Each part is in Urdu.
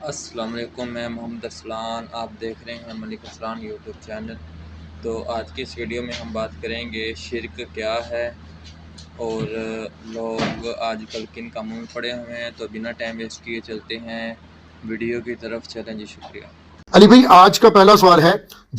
السلام علیکم، میں محمد ارسلان، آپ دیکھ رہے ہیں ملک ارسلان یوٹیوب چینل۔ تو آج کی اس ویڈیو میں ہم بات کریں گے شرک کیا ہے اور لوگ آج کل کن کاموں میں پڑے ہوئے ہیں۔ تو بنا ٹائم ویسٹ کیے چلتے ہیں ویڈیو کی طرف۔ چلیں جی، شکریہ۔ علی بھائی، آج کا پہلا سوال ہے،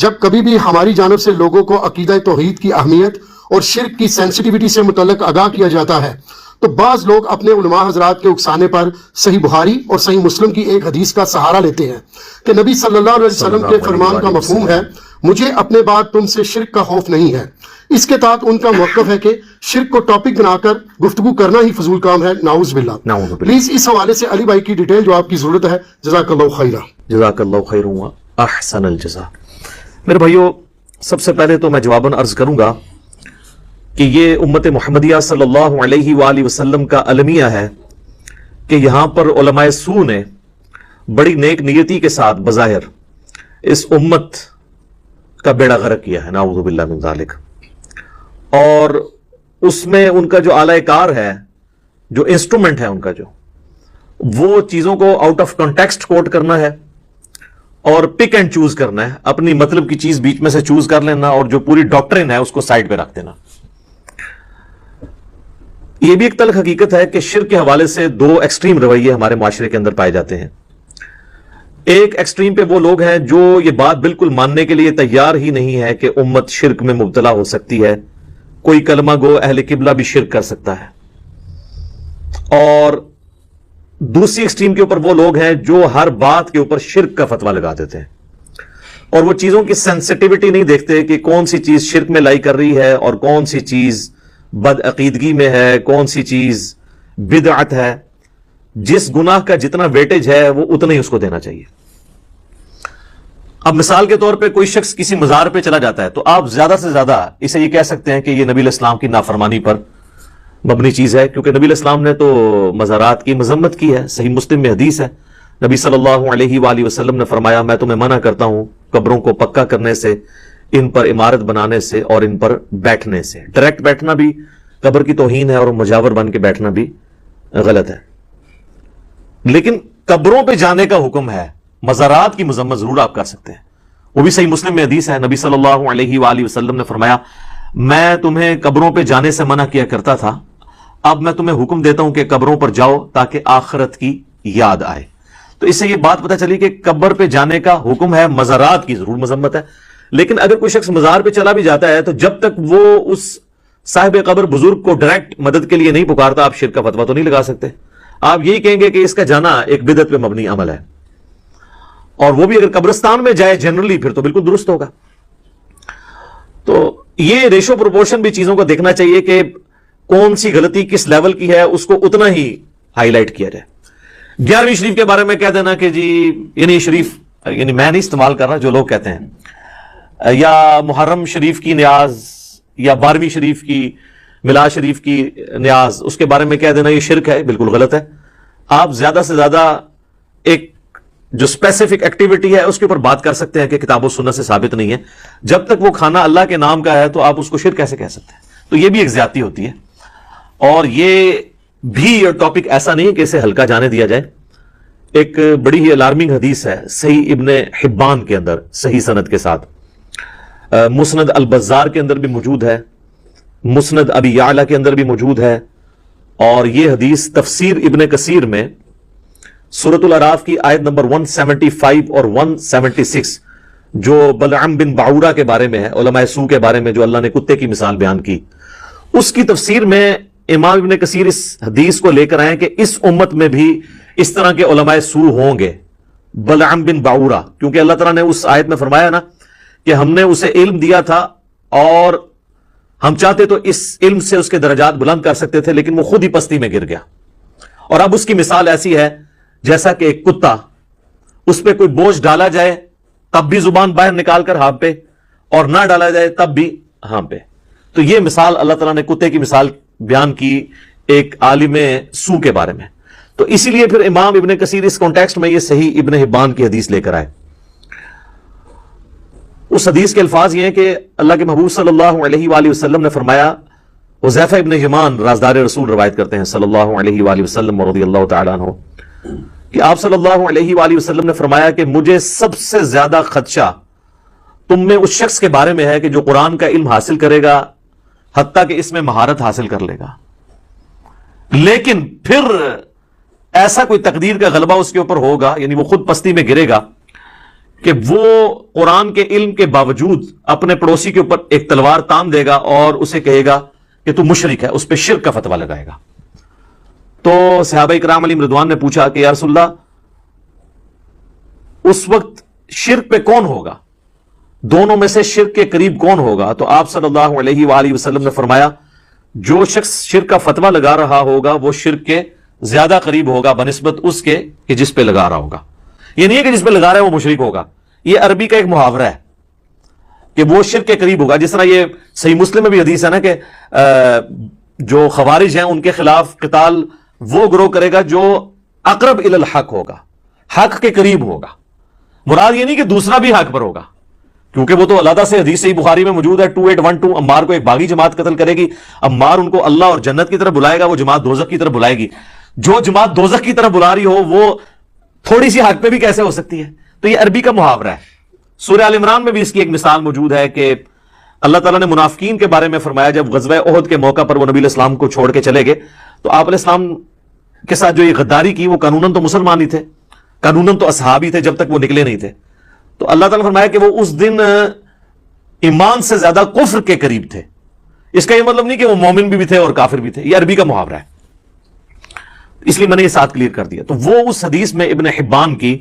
جب کبھی بھی ہماری جانب سے لوگوں کو عقیدہ توحید کی اہمیت اور شرک کی سینسٹیوٹی سے متعلق آگاہ کیا جاتا ہے تو بعض لوگ اپنے علماء حضرات کے اکسانے پر صحیح بخاری اور صحیح مسلم کی ایک حدیث کا سہارا لیتے ہیں کہ نبی صلی اللہ علیہ وسلم کے فرمان کا مفہوم ہے، مجھے اپنے بعد تم سے شرک کا خوف نہیں ہے۔ اس کے تحت ان کا موقف ہے کہ شرک کو ٹاپک بنا کر گفتگو کرنا ہی فضول کام ہے، نعوذ باللہ۔ پلیز اس حوالے سے علی بھائی کی ڈیٹیل جو آپ کی ضرورت ہے، جزاک اللہ خیرہ۔ جزاک اللہ خیر و احسن الجزا۔ میرے بھائیو، سب سے پہلے تو میں جواباً عرض کروں گا کہ یہ امت محمدیہ صلی اللہ علیہ وآلہ وسلم کا المیہ ہے کہ یہاں پر علماء سو نے بڑی نیک نیتی کے ساتھ بظاہر اس امت کا بیڑا غرق کیا ہے، نعوذ باللہ من ذالک۔ اور اس میں ان کا جو اعلی کار ہے، جو انسٹرومنٹ ہے ان کا، جو وہ چیزوں کو آؤٹ آف کانٹیکسٹ کوٹ کرنا ہے اور پک اینڈ چوز کرنا ہے، اپنی مطلب کی چیز بیچ میں سے چوز کر لینا اور جو پوری ڈاکٹرن ہے اس کو سائڈ پہ رکھ دینا۔ یہ بھی ایک تلخ حقیقت ہے کہ شرک کے حوالے سے دو ایکسٹریم رویے ہمارے معاشرے کے اندر پائے جاتے ہیں۔ ایک ایکسٹریم پہ وہ لوگ ہیں جو یہ بات بالکل ماننے کے لیے تیار ہی نہیں ہے کہ امت شرک میں مبتلا ہو سکتی ہے، کوئی کلمہ گو اہل قبلہ بھی شرک کر سکتا ہے۔ اور دوسری ایکسٹریم کے اوپر وہ لوگ ہیں جو ہر بات کے اوپر شرک کا فتویٰ لگا دیتے ہیں اور وہ چیزوں کی سینسٹیوٹی نہیں دیکھتے کہ کون سی چیز شرک میں لائی کر رہی ہے اور کون سی چیز بد عقیدگی میں ہے، کون سی چیز بدعت ہے۔ جس گناہ کا جتنا ویٹیج ہے وہ اتنا ہی اس کو دینا چاہیے۔ اب مثال کے طور پہ کوئی شخص کسی مزار پہ چلا جاتا ہے تو آپ زیادہ سے زیادہ اسے یہ کہہ سکتے ہیں کہ یہ نبی علیہ السلام کی نافرمانی پر مبنی چیز ہے، کیونکہ نبی علیہ السلام نے تو مزارات کی مذمت کی ہے۔ صحیح مسلم میں حدیث ہے، نبی صلی اللہ علیہ وآلہ وسلم نے فرمایا، میں تمہیں منع کرتا ہوں قبروں کو پکا کرنے سے، ان پر عمارت بنانے سے اور ان پر بیٹھنے سے۔ ڈائریکٹ بیٹھنا بھی قبر کی توہین ہے اور مجاور بن کے بیٹھنا بھی غلط ہے۔ لیکن قبروں پہ جانے کا حکم ہے، مزارات کی مذمت ضرور آپ کر سکتے ہیں۔ وہ بھی صحیح مسلم میں حدیث ہے، نبی صلی اللہ علیہ وآلہ وسلم نے فرمایا، میں تمہیں قبروں پہ جانے سے منع کیا کرتا تھا، اب میں تمہیں حکم دیتا ہوں کہ قبروں پر جاؤ تاکہ آخرت کی یاد آئے۔ تو اس سے یہ بات پتہ چلی کہ قبر پہ جانے کا حکم ہے، مزارات کی ضرور مذمت ہے۔ لیکن اگر کوئی شخص مزار پہ چلا بھی جاتا ہے تو جب تک وہ اس صاحب قبر بزرگ کو ڈائریکٹ مدد کے لیے نہیں پکارتا، آپ شرک کا فتویٰ تو نہیں لگا سکتے۔ آپ یہی کہیں گے کہ اس کا جانا ایک بدعت پہ مبنی عمل ہے، اور وہ بھی اگر قبرستان میں جائے جنرلی پھر تو بالکل درست ہوگا۔ تو یہ ریشو پروپورشن بھی چیزوں کو دیکھنا چاہیے کہ کون سی غلطی کس لیول کی ہے، اس کو اتنا ہی ہائی لائٹ کیا جائے۔ 11ویں شریف کے بارے میں کہہ دینا کہ جی، یعنی شریف، یعنی میں نہیں استعمال کر رہا، جو لوگ کہتے ہیں، یا محرم شریف کی نیاز یا 12ویں شریف کی میلاد شریف کی نیاز، اس کے بارے میں کہہ دینا یہ شرک ہے، بالکل غلط ہے۔ آپ زیادہ سے زیادہ ایک جو اسپیسیفک ایکٹیویٹی ہے اس کے اوپر بات کر سکتے ہیں کہ کتاب و سنت سے ثابت نہیں ہے۔ جب تک وہ کھانا اللہ کے نام کا ہے تو آپ اس کو شرک کیسے کہہ سکتے ہیں؟ تو یہ بھی ایک زیادتی ہوتی ہے، اور یہ بھی ٹاپک ایسا نہیں ہے کہ اسے ہلکا جانے دیا جائے۔ ایک بڑی ہی الارمنگ حدیث ہے صحیح ابن حبان کے اندر صحیح سند کے ساتھ، مسند البزار کے اندر بھی موجود ہے، مسند ابی یعلا کے اندر بھی موجود ہے، اور یہ حدیث تفسیر ابن کثیر میں سورۃ الاعراف کی آیت نمبر 175 اور 176 جو بلعم بن باعورہ کے بارے میں ہے، علماء سو کے بارے میں، جو اللہ نے کتے کی مثال بیان کی، اس کی تفسیر میں امام ابن کثیر اس حدیث کو لے کر آئے کہ اس امت میں بھی اس طرح کے علماء سو ہوں گے، بلعم بن باعورہ، کیونکہ اللہ تعالیٰ نے اس آیت میں فرمایا نا کہ ہم نے اسے علم دیا تھا اور ہم چاہتے تو اس علم سے اس کے درجات بلند کر سکتے تھے، لیکن وہ خود ہی پستی میں گر گیا۔ اور اب اس کی مثال ایسی ہے جیسا کہ ایک کتا، اس پہ کوئی بوجھ ڈالا جائے تب بھی زبان باہر نکال کر ہانپ پہ، اور نہ ڈالا جائے تب بھی ہانپ پہ۔ تو یہ مثال اللہ تعالیٰ نے کتے کی مثال بیان کی ایک عالم سو کے بارے میں۔ تو اسی لیے پھر امام ابن کثیر اس کانٹیکسٹ میں یہ صحیح ابن حبان کی حدیث لے کر آئے۔ اس حدیث کے الفاظ یہ ہیں کہ اللہ کے محبوب صلی اللہ علیہ وآلہ وسلم نے فرمایا، حذیفہ ابن یمان رازدار رسول روایت کرتے ہیں صلی اللہ علیہ وآلہ وسلم رضی اللہ تعالیٰ عنہ، کہ آپ صلی اللہ علیہ وآلہ وسلم نے فرمایا کہ مجھے سب سے زیادہ خدشہ تم میں اس شخص کے بارے میں ہے کہ جو قرآن کا علم حاصل کرے گا حتیٰ کہ اس میں مہارت حاصل کر لے گا، لیکن پھر ایسا کوئی تقدیر کا غلبہ اس کے اوپر ہوگا، یعنی وہ خود پستی میں گرے گا کہ وہ قرآن کے علم کے باوجود اپنے پڑوسی کے اوپر ایک تلوار تان دے گا اور اسے کہے گا کہ تو مشرک ہے، اس پہ شرک کا فتویٰ لگائے گا۔ تو صحابہ کرام علیہم رضوان نے پوچھا کہ یا رسول اللہ اس وقت شرک پہ کون ہوگا، دونوں میں سے شرک کے قریب کون ہوگا؟ تو آپ صلی اللہ علیہ وآلہ وسلم نے فرمایا جو شخص شرک کا فتویٰ لگا رہا ہوگا وہ شرک کے زیادہ قریب ہوگا بنسبت اس کے کہ جس پہ لگا رہا ہوگا۔ یہ نہیں ہے کہ جس پہ لگا رہا ہے وہ مشرک ہوگا، یہ عربی کا ایک محاورہ ہے کہ وہ شرک کے قریب ہوگا۔ جس طرح یہ صحیح مسلم میں بھی حدیث ہے نا کہ جو خوارج ہیں ان کے خلاف قتال وہ گروہ کرے گا جو اقرب الی الحق ہوگا، حق کے قریب ہوگا۔ مراد یہ نہیں کہ دوسرا بھی حق پر ہوگا، کیونکہ وہ تو علیحدہ سے حدیث صحیح بخاری میں موجود ہے 2812 عمار کو ایک باغی جماعت قتل کرے گی، عمار ان کو اللہ اور جنت کی طرف بلائے گا، وہ جماعت دوزخ کی طرف بلائے گی۔ جو جماعت دوزخ کی طرف بلا رہی ہو وہ تھوڑی سی حق پہ بھی کیسے ہو سکتی ہے؟ تو یہ عربی کا محاورہ ہے۔ سورہ آل عمران میں بھی اس کی ایک مثال موجود ہے کہ اللہ تعالیٰ نے منافقین کے بارے میں فرمایا جب غزوہ احد کے موقع پر وہ نبی علیہ السلام کو چھوڑ کے چلے گئے تو آپ علیہ السلام کے ساتھ جو یہ غداری کی وہ قانوناً تو مسلمان ہی تھے، قانوناً تو اصحابی تھے جب تک وہ نکلے نہیں تھے۔ تو اللہ تعالیٰ نے فرمایا کہ وہ اس دن ایمان سے زیادہ کفر کے قریب تھے۔ اس کا یہ مطلب نہیں کہ وہ مومن بھی تھے اور کافر بھی تھے، یہ عربی کا محاورہ ہے، اس لیے میں نے یہ ساتھ کلیئر کر دیا۔ تو وہ اس حدیث میں ابن حبان کی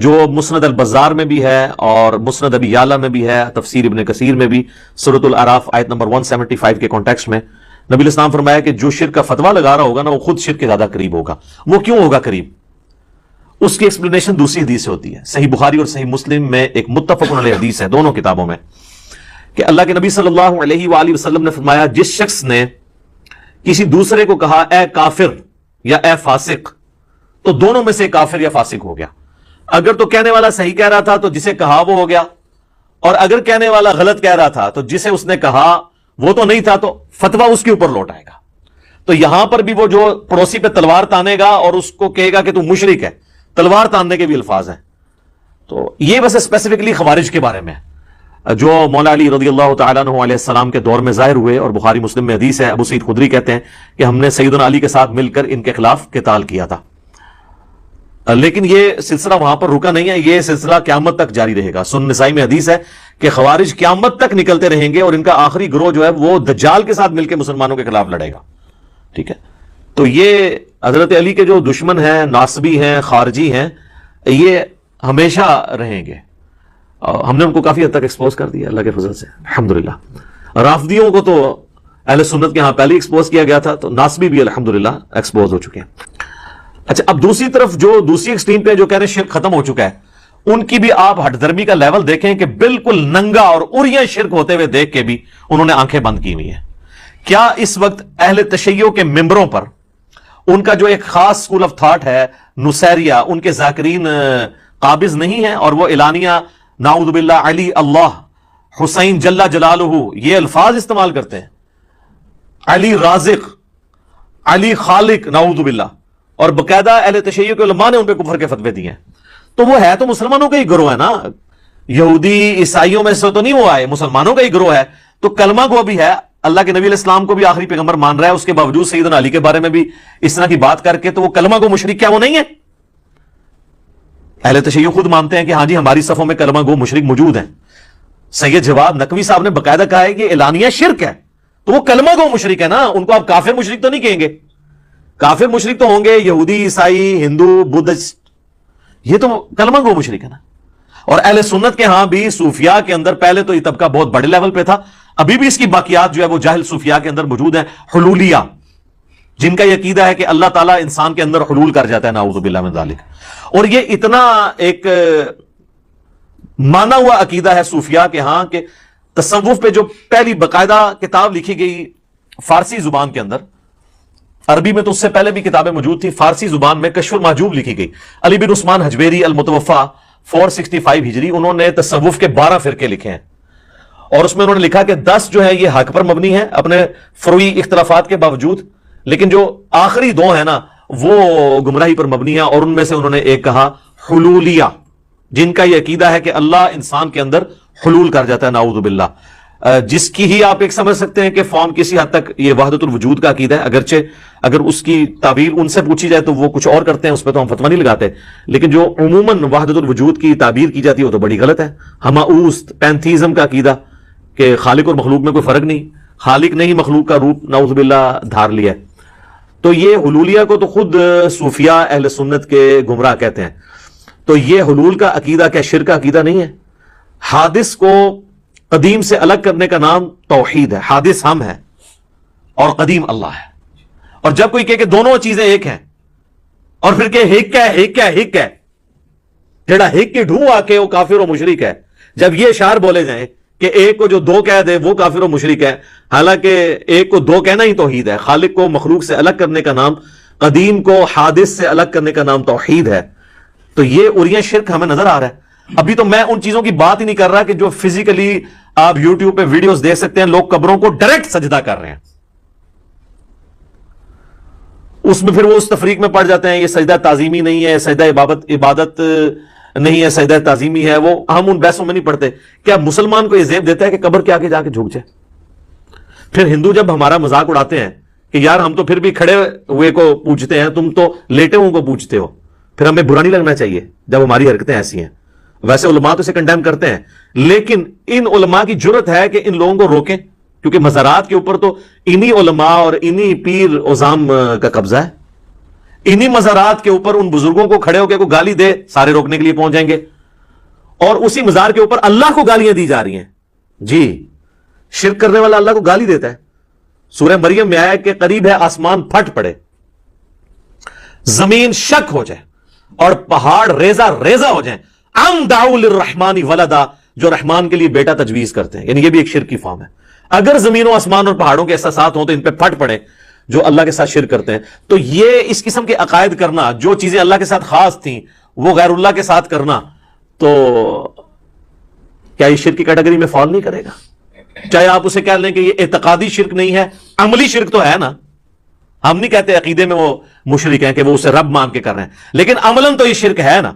جو مسند البزار میں بھی ہے اور مسند ابی یعلا میں بھی ہے، تفسیر ابن کثیر میں بھی، سورۃ الاعراف آیت نمبر 175 کے کانٹیکسٹ میں نبی علیہ السلام فرمایا کہ جو شرک کا فتویٰ لگا رہا ہوگا نا وہ خود شرک کے زیادہ قریب ہوگا۔ وہ کیوں ہوگا قریب؟ اس کی ایکسپلینیشن دوسری حدیث سے ہوتی ہے۔ صحیح بخاری اور صحیح مسلم میں ایک متفق علیہ حدیث ہے دونوں کتابوں میں کہ اللہ کے نبی صلی اللہ علیہ وآلہ وسلم نے فرمایا جس شخص نے کسی دوسرے کو کہا اے کافر یا اے فاسق تو دونوں میں سے کافر یا فاسق ہو گیا۔ اگر تو کہنے والا صحیح کہہ رہا تھا تو جسے کہا وہ ہو گیا، اور اگر کہنے والا غلط کہہ رہا تھا تو جسے اس نے کہا وہ تو نہیں تھا تو فتویٰ اس کے اوپر لوٹ آئے گا۔ تو یہاں پر بھی وہ جو پڑوسی پہ تلوار تانے گا اور اس کو کہے گا کہ تو مشرک ہے، تلوار تاننے کے بھی الفاظ ہیں۔ تو یہ بس اسپیسیفکلی خوارج کے بارے میں جو مولا علی رضی اللہ تعالیٰ عنہ علیہ السلام کے دور میں ظاہر ہوئے، اور بخاری مسلم میں حدیث ہے، ابو سعید خدری کہتے ہیں کہ ہم نے سیدنا علی کے ساتھ مل کر ان کے خلاف قتال کیا تھا۔ لیکن یہ سلسلہ وہاں پر رکا نہیں ہے، یہ سلسلہ قیامت تک جاری رہے گا۔ سنن نسائی میں حدیث ہے کہ خوارج قیامت تک نکلتے رہیں گے اور ان کا آخری گروہ جو ہے وہ دجال کے ساتھ مل کے مسلمانوں کے خلاف لڑے گا۔ ٹھیک ہے، تو یہ حضرت علی کے جو دشمن ہیں، ناصبی ہیں، خارجی ہیں، یہ ہمیشہ رہیں گے۔ ہم نے ان کو کافی حد تک ایکسپوز کر دیا اللہ کے فضل سے الحمدللہ۔ رافضیوں کو تو اہل سنت کے ہاں پہلے ایکسپوز کیا گیا تھا، تو ناصبی بھی الحمدللہ ایکسپوز ہو چکے ہیں۔ اچھا، اب دوسری طرف جو دوسری ایکسٹریم پہ جو کہہ رہے ہیں شرک ختم ہو چکا ہے، ان کی بھی آپ ہٹ درمی کا لیول دیکھیں کہ بالکل ننگا اور اریاں شرک ہوتے ہوئے دیکھ کے بھی انہوں نے آنکھیں بند کی ہوئی ہیں۔ کیا اس وقت اہل تشیع کے ممبروں پر ان کا جو ایک خاص اسکول آف تھاٹ ہے نصیریہ، ان کے ذاکرین قابض نہیں ہیں اور وہ اعلانیہ نعوذ باللہ علی اللہ حسین جل جلالہ یہ الفاظ استعمال کرتے ہیں، علی رازق، علی خالق، نعوذ باللہ، اور باقاعدہ اہل تشیع کے علماء نے ان پہ کفر کے فتوے دیے ہیں؟ تو وہ ہے تو مسلمانوں کا ہی گروہ ہے نا، یہودی عیسائیوں میں سے تو نہیں وہ آئے، مسلمانوں کا ہی گروہ ہے۔ تو کلمہ گو بھی ہے، اللہ کے نبی علیہ السلام کو بھی آخری پیغمبر مان رہا ہے، اس کے باوجود سیدنا علی کے بارے میں بھی اس طرح کی بات کر کے، تو وہ کلمہ گو مشرک کیا وہ نہیں ہے؟ اہل تشیع خود مانتے ہیں کہ ہاں جی ہماری صفوں میں کلمہ گو مشرک موجود ہیں۔ سید جواد نقوی صاحب نے باقاعدہ کہا ہے کہ اعلانیہ شرک ہے، تو وہ کلمہ گو مشرک ہے نا، ان کو آپ کافر مشرک تو نہیں کہیں گے۔ کافر مشرک تو ہوں گے یہودی، عیسائی، ہندو، بدھسٹ، یہ تو کلمہ گو مشرک ہے نا۔ اور اہل سنت کے ہاں بھی صوفیاء کے اندر پہلے تو یہ طبقہ بہت بڑے لیول پہ تھا، ابھی بھی اس کی باقیات جو ہے وہ جاہل صوفیاء کے اندر موجود ہیں، حلولیہ، جن کا یہ عقیدہ ہے کہ اللہ تعالیٰ انسان کے اندر حلول کر جاتا ہے، نعوذ باللہ من ذالک۔ اور یہ اتنا ایک مانا ہوا عقیدہ ہے صوفیاء کے ہاں کہ تصوف پہ جو پہلی باقاعدہ کتاب لکھی گئی فارسی زبان کے اندر، عربی میں تو اس سے پہلے بھی کتابیں موجود تھی، فارسی زبان میں کشف المحجوب لکھی گئی، علی بن عثمان حجویری المتوفا 465 ہجری، انہوں نے تصوف کے 12 فرقے لکھے ہیں، اور اس میں انہوں نے لکھا کہ 10 جو ہے یہ حق پر مبنی ہے اپنے فروعی اختلافات کے باوجود، لیکن جو آخری 2 ہیں نا وہ گمراہی پر مبنی ہے، اور ان میں سے انہوں نے ایک کہا حلولیہ، جن کا یہ عقیدہ ہے کہ اللہ انسان کے اندر حلول کر جاتا ہے، نعوذ باللہ، جس کی ہی آپ ایک سمجھ سکتے ہیں کہ فارم کسی حد تک یہ وحدت الوجود کا عقیدہ ہے، اگرچہ اگر اس کی تعبیر ان سے پوچھی جائے تو وہ کچھ اور کرتے ہیں، اس پہ تو ہم فتویٰ نہیں لگاتے، لیکن جو عموماً وحدت الوجود کی تعبیر کی جاتی ہے وہ تو بڑی غلط ہے۔ ہماؤست پینتھیزم کا عقیدہ کہ خالق اور مخلوق میں کوئی فرق نہیں، خالق نے ہی مخلوق کا روپ نعوذ باللہ دھار لیا ہے، تو یہ حلولیہ کو تو خود صوفیاء اہل سنت کے گمراہ کہتے ہیں۔ تو یہ حلول کا عقیدہ کیا شرک کا عقیدہ نہیں ہے؟ حادث کو قدیم سے الگ کرنے کا نام توحید ہے۔ حادث ہم ہیں اور قدیم اللہ ہے، اور جب کوئی کہے کہ دونوں چیزیں ایک ہیں اور پھر کہ ہک ہے ہک ہے ہک ہے، جڑا ہک کی ڈھوں آ کے وہ کافر و مشرک ہے، جب یہ اشعار بولے جائیں کہ ایک کو جو دو کہہ دے وہ کافر و مشرک ہے، حالانکہ ایک کو دو کہنا ہی توحید ہے۔ خالق کو مخلوق سے الگ کرنے کا نام، قدیم کو حادث سے الگ کرنے کا نام توحید ہے۔ تو یہ اریاں شرک ہمیں نظر آ رہا ہے۔ ابھی تو میں ان چیزوں کی بات ہی نہیں کر رہا کہ جو فزیکلی آپ یوٹیوب پہ ویڈیوز دیکھ سکتے ہیں، لوگ قبروں کو ڈائریکٹ سجدہ کر رہے ہیں، اس میں پھر وہ اس تفریق میں پڑ جاتے ہیں یہ سجدہ تعظیمی نہیں ہے، سجدہ عبادت نہیں ہے، سجدہ تعظیمی ہے۔ وہ ہم ان بحثوں میں نہیں پڑھتے۔ کیا مسلمان کو یہ زیب دیتا ہے کہ قبر کے آگے جا کے جھک جائے؟ پھر ہندو جب ہمارا مذاق اڑاتے ہیں کہ یار ہم تو پھر بھی کھڑے ہوئے کو پوچھتے ہیں، تم تو لیٹے ہوئے کو پوچھتے ہو، پھر ہمیں برا نہیں لگنا چاہیے جب ہماری حرکتیں ایسی ہیں۔ ویسے علماء تو اسے کنڈیم کرتے ہیں، لیکن ان علماء کی جرت ہے کہ ان لوگوں کو روکیں، کیونکہ مزارات کے اوپر تو انہی علماء اور انہی پیر عظام کا قبضہ ہے۔ انہی مزارات کے اوپر ان بزرگوں کو کھڑے ہو کے کوئی گالی دے سارے روکنے کے لیے پہنچ جائیں گے، اور اسی مزار کے اوپر اللہ کو گالیاں دی جا رہی ہیں۔ جی، شرک کرنے والا اللہ کو گالی دیتا ہے۔ سورہ مریم میں آیا کہ قریب ہے آسمان پھٹ پڑے، زمین شک ہو جائے اور پہاڑ ریزہ ریزہ ہو جائیں، ام دعوا للرحمن ولدا، جو رحمان کے لیے بیٹا تجویز کرتے ہیں، یعنی یہ بھی ایک شرک کی فارم ہے۔ اگر زمین و آسمان اور پہاڑوں کے احساسات ہوں تو ان پہ پھٹ پڑے جو اللہ کے ساتھ شرک کرتے ہیں۔ تو یہ اس قسم کے عقائد کرنا، جو چیزیں اللہ کے ساتھ خاص تھیں وہ غیر اللہ کے ساتھ کرنا، تو کیا یہ شرک کی کیٹیگری میں فال نہیں کرے گا؟ چاہے آپ اسے کہہ لیں کہ یہ اعتقادی شرک نہیں ہے، عملی شرک تو ہے نا۔ ہم نہیں کہتے عقیدے میں وہ مشرک ہیں کہ وہ اسے رب مان کے کر رہے ہیں، لیکن عملاً تو یہ شرک ہے نا۔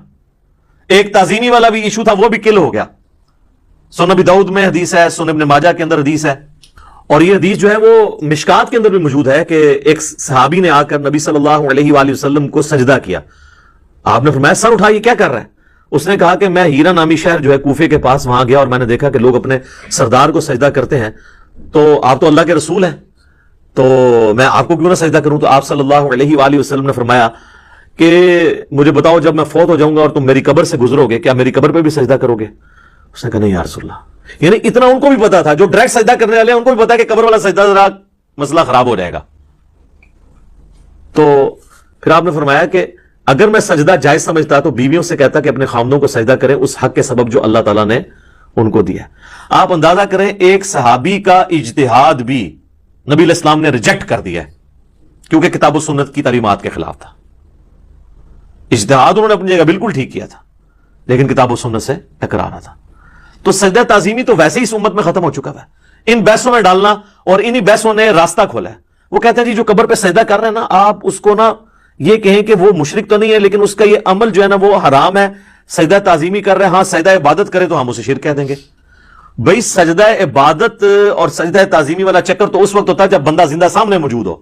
ایک تعظیمی والا بھی ایشو تھا، وہ بھی کل ہو گیا۔ سنن ابی داؤد میں حدیث ہے، سنن ابن ماجہ کے اندر حدیث ہے، اور یہ حدیث جو ہے وہ مشکات کے اندر بھی موجود ہے کہ ایک صحابی نے آ کر نبی صلی اللہ علیہ وآلہ وسلم کو سجدہ کیا۔ آپ نے فرمایا سر اٹھائیے، کیا کر رہا ہے؟ اس نے کہا کہ میں ہیرا نامی شہر جو ہے کوفے کے پاس وہاں گیا اور میں نے دیکھا کہ لوگ اپنے سردار کو سجدہ کرتے ہیں، تو آپ تو اللہ کے رسول ہیں، تو میں آپ کو کیوں نہ سجدہ کروں؟ تو آپ صلی اللہ علیہ وآلہ وسلم نے فرمایا کہ مجھے بتاؤ جب میں فوت ہو جاؤں گا اور تم میری قبر سے گزرو گے، کیا میری قبر پہ بھی سجدہ کرو گے؟ اس نے کہا نہیں یا رسول اللہ۔ یعنی اتنا ان کو بھی پتا تھا، جو ڈائریکٹ سجدہ کرنے والے ہیں ان کو بھی پتا ہے کہ قبر والا سجدہ ذرا مسئلہ خراب ہو جائے گا۔ تو پھر آپ نے فرمایا کہ اگر میں سجدہ جائز سمجھتا تو بیویوں سے کہتا کہ اپنے خامدوں کو سجدہ کریں اس حق کے سبب جو اللہ تعالیٰ نے ان کو دیا۔ آپ اندازہ کریں ایک صحابی کا اجتہاد بھی نبی علیہ السلام نے ریجیکٹ کر دیا ہے، کیونکہ کتاب و سنت کی تعلیمات کے خلاف تھا۔ اجتہاد انہوں نے اپنی جگہ بالکل ٹھیک کیا تھا، لیکن کتاب و سنت سے ٹکرا رہا تھا۔ تو سجدہ تعظیمی تو ویسے ہی اس امت میں ختم ہو چکا ہے۔ ان بحثوں میں ڈالنا، اور انہی بحثوں نے راستہ کھولا ہے۔ وہ کہتے ہیں جی جو قبر پہ سجدہ کر رہے ہیں نا، آپ اس کو نا یہ کہیں کہ وہ مشرک تو نہیں ہے، لیکن اس کا یہ عمل جو ہے نا وہ حرام ہے، سجدہ تعظیمی کر رہے ہیں، ہاں سجدہ عبادت کرے تو ہم اسے شرک کہہ دیں گے۔ بھئی سجدہ عبادت اور سجدہ تعظیمی والا چکر تو اس وقت ہوتا ہے جب بندہ زندہ سامنے موجود ہو۔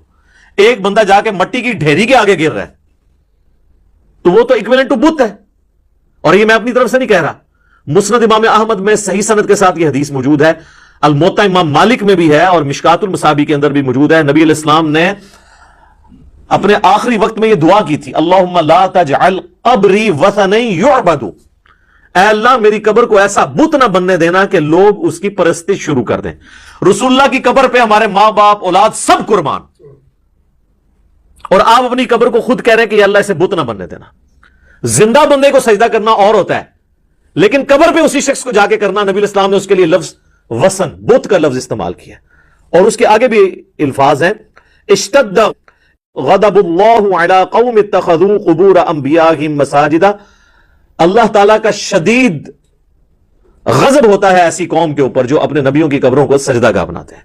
ایک بندہ جا کے مٹی کی ڈھیری کے آگے گر رہا ہے تو وہ تو اکویلنٹ ٹو بت ہے، اور یہ میں اپنی طرف سے نہیں کہہ رہا۔ مسند امام احمد میں صحیح سند کے ساتھ یہ حدیث موجود ہے، الموطا امام مالک میں بھی ہے، اور مشکات المصابیح کے اندر بھی موجود ہے۔ نبی علیہ السلام نے اپنے آخری وقت میں یہ دعا کی تھی، اللہم لا تجعل قبری وثنا یعبد، اے اللہ میری قبر کو ایسا بت نہ بننے دینا کہ لوگ اس کی پرستش شروع کر دیں۔ رسول اللہ کی قبر پہ ہمارے ماں باپ اولاد سب قربان، اور آپ اپنی قبر کو خود کہہ رہے ہیں کہ یا اللہ اسے بت نہ بننے دینا۔ زندہ بندے کو سجدہ کرنا اور ہوتا ہے، لیکن قبر پہ اسی شخص کو جا کے کرنا، نبی علیہ السلام نے اس کے لیے لفظ وثن، بت کا لفظ استعمال کیا، اور اس کے آگے بھی الفاظ ہیں، اشتد غضب اللہ علی قوم اتخذوا قبور انبیائہم مساجدا، اللہ تعالیٰ کا شدید غضب ہوتا ہے ایسی قوم کے اوپر جو اپنے نبیوں کی قبروں کو سجدہ گاہ بناتے ہیں۔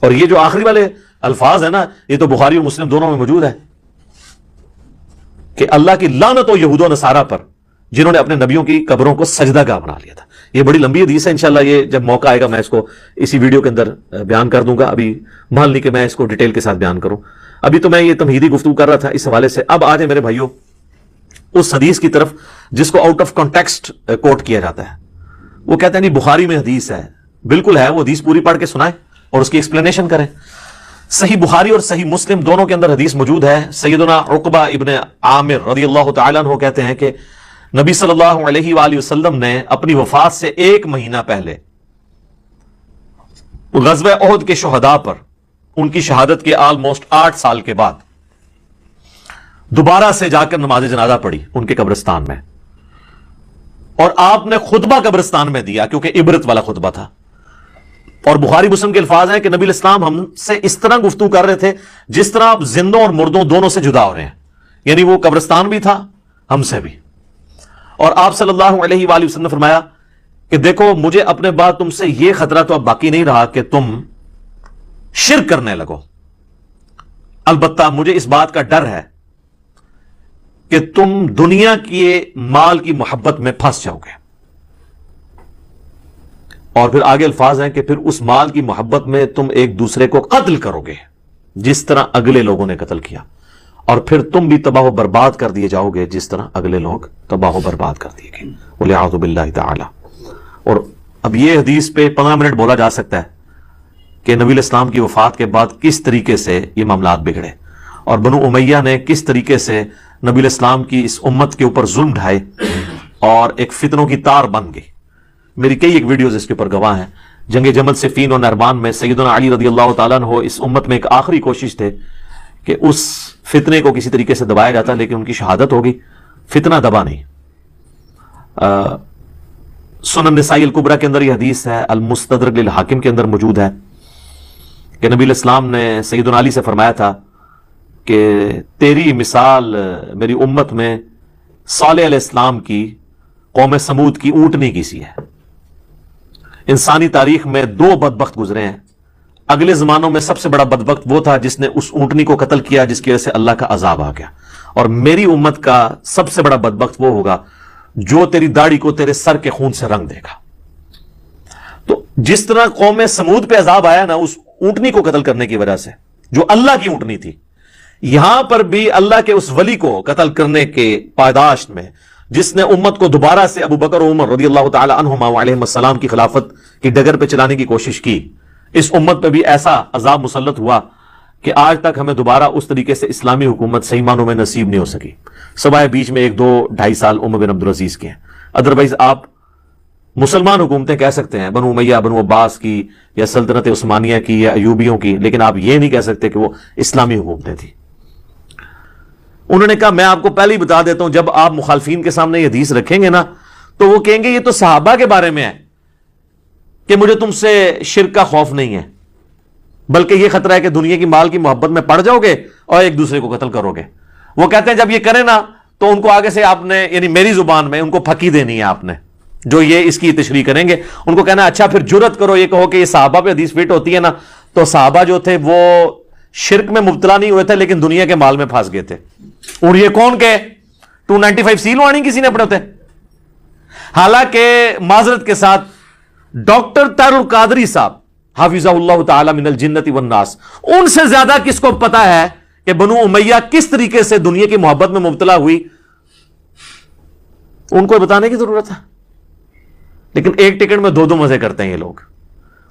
اور یہ جو آخری والے الفاظ ہیں نا، یہ تو بخاری اور مسلم دونوں میں موجود ہے۔ کہ اللہ کی لعنت ہو یہود و نصارہ پر جنہوں نے اپنے نبیوں کی قبروں کو سجدہ گاہ بنا لیا تھا. یہ بڑی لمبی حدیث ہے، انشاءاللہ یہ جب موقع آئے گا میں اس کو اسی ویڈیو کے اندر بیان کر دوں گا. ابھی محل نہیں کہ میں اس کو ڈیٹیل کے ساتھ بیان کروں. ابھی تو میں یہ تمہیدی گفتگو کر رہا تھا اس حوالے سے. اب آ جائیں میرے بھائیوں اس حدیث کی طرف جس کو آؤٹ آف کانٹیکسٹ کوٹ کیا جاتا ہے. وہ کہتے ہیں نہیں بخاری میں حدیث ہے. بالکل ہے، وہ حدیث پوری پڑھ کے سنائیں اور اس کی ایکسپلینیشن کریں. صحیح بخاری اور صحیح مسلم دونوں کے اندر حدیث موجود ہے. سیدنا عقبہ ابن عامر رضی اللہ تعالیٰ عنہ کہتے ہیں کہ نبی صلی اللہ علیہ وآلہ وسلم نے اپنی وفات سے 1 مہینہ پہلے غزوہ احد کے شہداء پر ان کی شہادت کے آلموسٹ 8 سال کے بعد دوبارہ سے جا کر نماز جنازہ پڑھی ان کے قبرستان میں، اور آپ نے خطبہ قبرستان میں دیا کیونکہ عبرت والا خطبہ تھا. اور بخاری مسلم کے الفاظ ہیں کہ نبی الاسلام ہم سے اس طرح گفتگو کر رہے تھے جس طرح آپ زندوں اور مردوں دونوں سے جدا ہو رہے ہیں. یعنی وہ قبرستان بھی تھا، ہم سے بھی. اور آپ صلی اللہ علیہ وآلہ وسلم نے فرمایا کہ دیکھو مجھے اپنے بعد تم سے یہ خطرہ تو اب باقی نہیں رہا کہ تم شرک کرنے لگو. البتہ مجھے اس بات کا ڈر ہے کہ تم دنیا کی مال کی محبت میں پھنس جاؤ گے. اور پھر آگے الفاظ ہیں کہ پھر اس مال کی محبت میں تم ایک دوسرے کو قتل کرو گے جس طرح اگلے لوگوں نے قتل کیا، اور پھر تم بھی تباہ و برباد کر دیے جاؤ گے جس طرح اگلے لوگ تباہ و برباد کر دیے گئے. وَلِعَاذُ بِاللَّهِ تعالی. اور اب یہ حدیث پہ 15 منٹ بولا جا سکتا ہے کہ نبی الاسلام کی وفات کے بعد کس طریقے سے یہ معاملات بگڑے اور بنو امیہ نے کس طریقے سے نبی الاسلام کی اس امت کے اوپر ظلم ڈھائے اور ایک فتنوں کی تار بن گئی. میری کئی ایک ویڈیوز اس کے اوپر گواہ ہیں. جنگ جمل صفین اور نہروان میں سیدنا علی رضی اللہ تعالیٰ عنہ اس امت میں ایک آخری کوشش تھے کہ اس فتنے کو کسی طریقے سے دبایا جاتا، لیکن ان کی شہادت ہوگی. فتنہ دبا نہیں. سنن نسائی الکبریٰ کے اندر یہ حدیث ہے، المستدرک للحاکم کے اندر موجود ہے کہ نبی الاسلام نے سیدنا علی سے فرمایا تھا کہ تیری مثال میری امت میں صالح علیہ السلام کی قوم سمود کی اونٹنی کی سی ہے. انسانی تاریخ میں 2 بدبخت گزرے ہیں. اگلے زمانوں میں سب سے بڑا بدبخت وہ تھا جس نے اس اونٹنی کو قتل کیا جس کی وجہ سے اللہ کا عذاب آ گیا. اور میری امت کا سب سے بڑا بدبخت وہ ہوگا جو تیری داڑھی کو تیرے سر کے خون سے رنگ دے گا. تو جس طرح قوم سمود پہ عذاب آیا نا اس اونٹنی کو قتل کرنے کی وجہ سے جو اللہ کی اونٹنی تھی، یہاں پر بھی اللہ کے اس ولی کو قتل کرنے کے پاداش میں جس نے امت کو دوبارہ سے ابو بکر و عمر رضی اللہ تعالی عنہما علیہ السلام کی خلافت کی ڈگر پہ چلانے کی کوشش کی، اس امت پہ بھی ایسا عذاب مسلط ہوا کہ آج تک ہمیں دوبارہ اس طریقے سے اسلامی حکومت صحیح معنوں میں نصیب نہیں ہو سکی، سوائے بیچ میں 1-2-2.5 سال عمر بن عبدالعزیز کے ہیں. ادروائز آپ مسلمان حکومتیں کہہ سکتے ہیں بنو امیہ بنو عباس کی یا سلطنت عثمانیہ کی یا ایوبیوں کی، لیکن آپ یہ نہیں کہہ سکتے کہ وہ اسلامی حکومتیں تھیں. انہوں نے کہا میں آپ کو پہلے ہی بتا دیتا ہوں جب آپ مخالفین کے سامنے یہ حدیث رکھیں گے نا تو وہ کہیں گے یہ تو صحابہ کے بارے میں ہے کہ مجھے تم سے شرک کا خوف نہیں ہے، بلکہ یہ خطرہ ہے کہ دنیا کی مال کی محبت میں پڑ جاؤ گے اور ایک دوسرے کو قتل کرو گے. وہ کہتے ہیں جب یہ کریں نا تو ان کو آگے سے آپ نے یعنی میری زبان میں ان کو پھکی دینی ہے. آپ نے جو یہ اس کی تشریح کریں گے ان کو کہنا اچھا پھر جرت کرو یہ کہو کہ یہ صحابہ پہ حدیث فٹ ہوتی ہے نا، تو صحابہ جو تھے وہ شرک میں مبتلا نہیں ہوئے تھے لیکن دنیا کے مال میں پھنس گئے تھے. اور یہ کون کہ 295 سی لوانی کسی نے اپنے ہوتے. حالانکہ معذرت کے ساتھ ڈاکٹر طاہر القادری صاحب حافظہ اللہ تعالی من الجنت والناس ان سے زیادہ کس کو پتا ہے کہ بنو امیہ کس طریقے سے دنیا کی محبت میں مبتلا ہوئی، ان کو بتانے کی ضرورت ہے. لیکن ایک ٹکٹ میں 2 مزے کرتے ہیں یہ لوگ.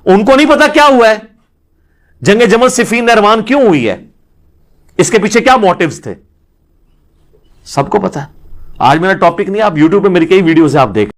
ان کو نہیں پتا کیا ہوا ہے، جنگ جمل صفین نہروان کیوں ہوئی ہے، اس کے پیچھے کیا موٹیوز تھے، سب کو پتا ہے. آج میرا ٹاپک نہیں، آپ یوٹیوب پہ میری کئی ویڈیوز ہیں آپ دیکھ